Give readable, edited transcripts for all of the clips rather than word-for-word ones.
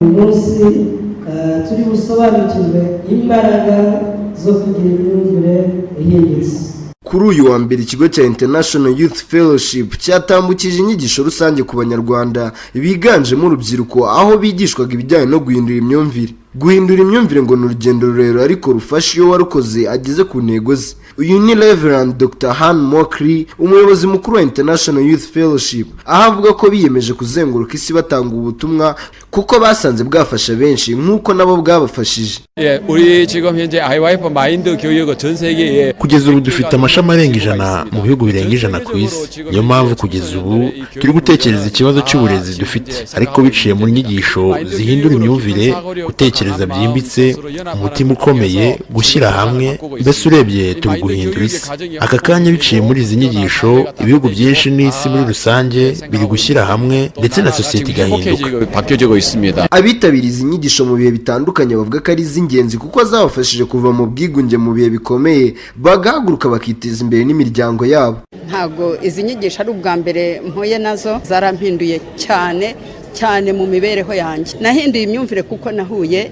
umunsi turi busobanukirwe imbaraga zo kugira imyumvire ihindutse. Kuri uyu wa mbere ikigo cya International Youth Fellowship cyatambukije inyigisho rusange ku banyarwanda biganjemo urubyiruko aho bigishwaga ibijyanye no guhindura imyumvire. Guhindura imyumvire ngo ni urugendo rurerure ariko rufasha iyo warukoze ageze ku ntego ze. Uyu ni Reverend Dr. Han Mokri, umuyobozi mukuru wa International Youth Fellowship, aho avuga ko biyemeje kuzenguruka isi batanga ubutumwa kuko basanze bwafasha benshi nk'uko nabo bwabafashije. Kugeza ubu dufite amashami arenga 100 mu bihugu birenga 100 ku isi. Niyo mpamvu kugeza ubu turi gutekereza ikibazo cy'uburezi dufite, ariko biciye mu nyigisho zihindura imyumvire, gutekereza byimbitse, umutima ukomeye, gushyira hamwe, mbese urebye turi guhindura isi. Aka kanya biciye muri izi nyigisho ibihugu byinshi n'isi muri rusange biri gushyira hamwe ndetse na sosiyete igahinduka. Abitabiriye izi nyigisho mu bihe bitandukanye bavuga ko ari iz'ingenzi kuko zabafashije kuva mu bwigunge mu bihe bikomeye bagahaguruka bakiteza imbere n'imiryango yabo. Ntabwo izi nyigisho ari ubwa mbere mpuye nazo, zarampinduye cyane mu mibereho yanjye. Nahinduye imyumvire kuko nahuye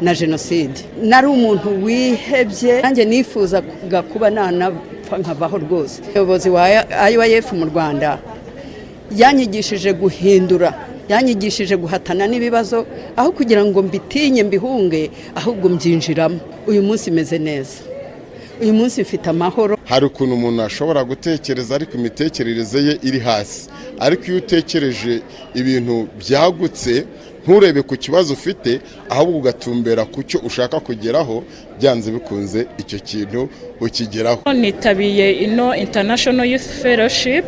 na jenoside. Nari umuntu wihebye, nanjye nifuzaga kuba nanapfa nkavaho rwose. Umuyobozi wa IYF mu Rwanda yanyigishije guhindura, yanyigishije guhatana n'ibibazo aho kugira ngo mbitinye mbihunge, ahubwo mbyinjiramo. Uyu munsi meze neza, uyu munsi mfite amahoro. Hari ukuntu umuntu ashobora gutekereza ariko imitekerereze ye iri hasi, ariko iyo utekereje ibintu byagutse nturebe ku kibazo ufite ahubwo ugatumbera ku cyo ushaka kugeraho, byanze bikunze icyo kintu ukigeraho. Nitabiye ino International Youth Fellowship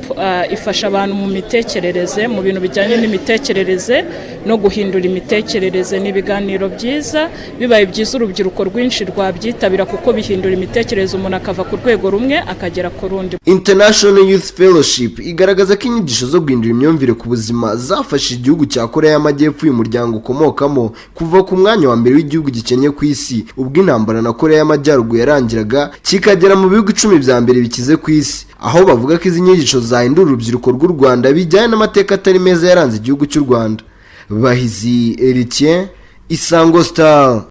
ifasha abantu mu mitekerereze, mu bintu bijyanye n'imitekerereze no guhindura imitekerereze. N'ibiganiro byiza, bibaye byiza urubyiruko rwinshi rwabyitabira kuko bihindura imitekerereze, umuntu akava ku rwego rumwe akagera ku rundi. International Youth Fellowship igaragaza ko inyigisho zo guhindura imyumvire ku buzima zafashije igihugu cya Korea y'Amajyepfo uyu muryango ukomokamo kuva ku mwanya wa mbere w'igihugu gikennye ku isi ubwo intambara na Korea y'Amajyaruguru yarangiraga kikagera mu bihugu 10 bya mbere bikize ku isi, aho bavuga ko izi nyigisho zahindura urubyiruko rw'u Rwanda bijyanye n'amateka atari meza yaranze igihugu cy'u Rwanda. Bahizi Eritien, Isango Star.